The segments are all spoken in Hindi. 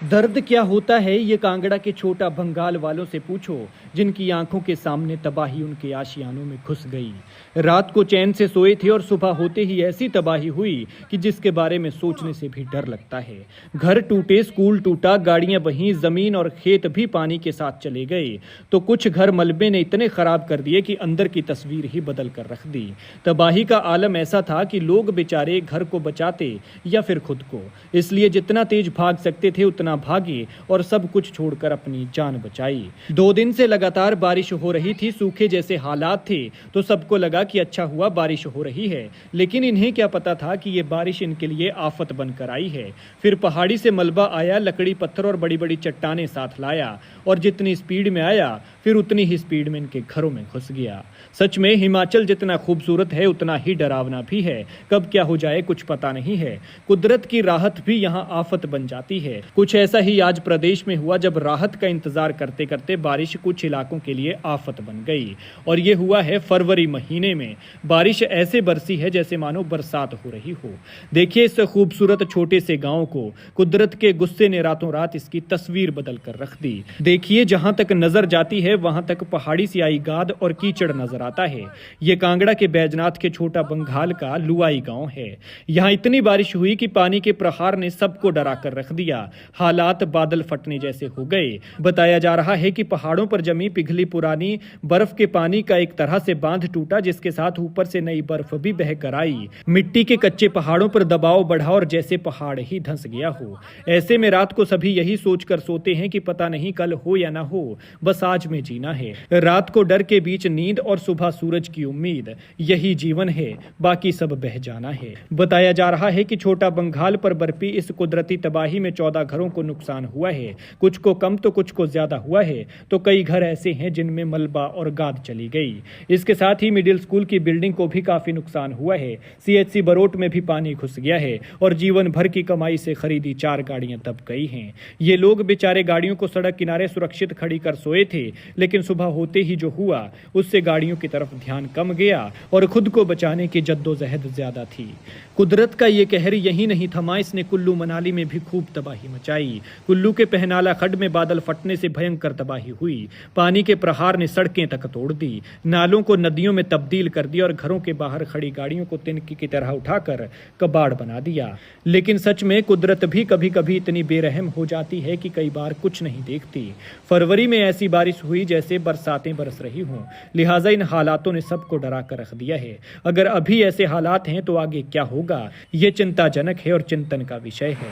दर्द क्या होता है ये कांगड़ा के छोटा भंगाल वालों से पूछो, जिनकी आंखों के सामने तबाही उनके आशियानों में घुस गई। रात को चैन से सोए थे और सुबह होते ही ऐसी तबाही हुई कि जिसके बारे में सोचने से भी डर लगता है। घर टूटे, स्कूल टूटा, गाड़ियां बहीं, जमीन और खेत भी पानी के साथ चले गए। तो कुछ घर मलबे ने इतने खराब कर दिए कि अंदर की तस्वीर ही बदल कर रख दी। तबाही का आलम ऐसा था कि लोग बेचारे घर को बचाते या फिर खुद को, इसलिए जितना तेज भाग सकते थे उतना भागे और सब कुछ छोड़कर अपनी जान बचाई। 2 दिन से लगातार बारिश हो रही थी, सूखे जैसे हालात थे, तो सबको लगा कि अच्छा हुआ बारिश हो रही है। लेकिन इन्हें क्या पता था कि ये बारिश इनके लिए आफत बनकर आई है। फिर पहाड़ी से मलबा आया, लकड़ी पत्थर और बड़ी बड़ी चट्टानें साथ लाया, और जितनी स्पीड में आया फिर उतनी ही स्पीड में इनके घरों में घुस गया। सच में हिमाचल जितना खूबसूरत है उतना ही डरावना भी है। कब क्या हो जाए कुछ पता नहीं है। कुदरत की राहत भी यहाँ आफत बन जाती है। कुछ ऐसा ही आज प्रदेश में हुआ, जब राहत का इंतजार करते करते बारिश कुछ इलाकों के लिए आफत बन गई। और ये हुआ है फरवरी महीने में। बारिश ऐसे बरसी है जैसे मानो बरसात हो रही हो। देखिए इस खूबसूरत छोटे से गांव को कुदरत के गुस्से ने रातों रात इसकी तस्वीर बदल कर रख दी। देखिए जहां तक नजर जाती है वहां तक पहाड़ी से आई गाद और कीचड़ नजर आता है। ये कांगड़ा के बैजनाथ के छोटा बंगाल का लुआई गांव है। यहाँ इतनी बारिश हुई कि पानी के प्रहार ने सबको डरा कर रख दिया। हालात बादल फटने जैसे हो गए। बताया जा रहा है कि पहाड़ों पर जमी पिघली पुरानी बर्फ के पानी का एक तरह से बांध टूटा, जिसके साथ ऊपर से नई बर्फ भी बह कर आई। मिट्टी के कच्चे पहाड़ों पर दबाव बढ़ा और जैसे पहाड़ ही धंस गया हो। ऐसे में रात को सभी यही सोचकर सोते हैं कि पता नहीं कल हो या ना हो, बस आज में जीना है। रात को डर के बीच नींद और सुबह सूरज की उम्मीद, यही जीवन है, बाकी सब बह जाना है। बताया जा रहा है कि छोटा बंगाल पर बरपी इस कुदरती तबाही में 14 घरों को नुकसान हुआ है। कुछ को कम तो कुछ को ज्यादा हुआ है, तो कई घर ऐसे हैं जिनमें मलबा और गाद चली गई। इसके साथ ही मिडिल स्कूल की बिल्डिंग को भी काफी नुकसान हुआ है। CHC बरोट में भी पानी घुस गया है और जीवन भर की कमाई से खरीदी 4 गाड़ियां दब गई हैं। ये लोग बेचारे गाड़ियों को सड़क किनारे सुरक्षित खड़ी कर सोए थे, लेकिन सुबह होते ही जो हुआ उससे गाड़ियों की तरफ ध्यान कम गया और खुद को बचाने की जद्दोजहद ज्यादा थी। कुदरत का ये कहर यही नहीं थमा, इसने कुल्लू मनाली में भी खूब तबाही मचाई। कुल्लू के पहनाला खड्ड में बादल फटने से भयंकर तबाही हुई। पानी के प्रहार ने सड़कें तक तोड़ दी, नालों को नदियों में तब्दील कर दिया और घरों के बाहर खड़ी गाड़ियों को तिनकी की तरह उठाकर कबाड़ बना दिया। लेकिन सच में कुदरत भी कभी कभी इतनी बेरहम हो जाती है कि कई बार कुछ नहीं देखती। फरवरी में ऐसी बारिश हुई जैसे बरसातें बरस रही हों, लिहाजा इन हालातों ने सबको डरा कर रख दिया है। अगर अभी ऐसे हालात हैं तो आगे क्या होगा, ये चिंताजनक है और चिंतन का विषय है।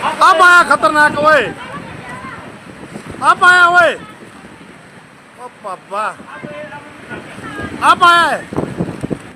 अब आया खतरनाक ओए, अब आया ओए, ओ पापा, अब आया है।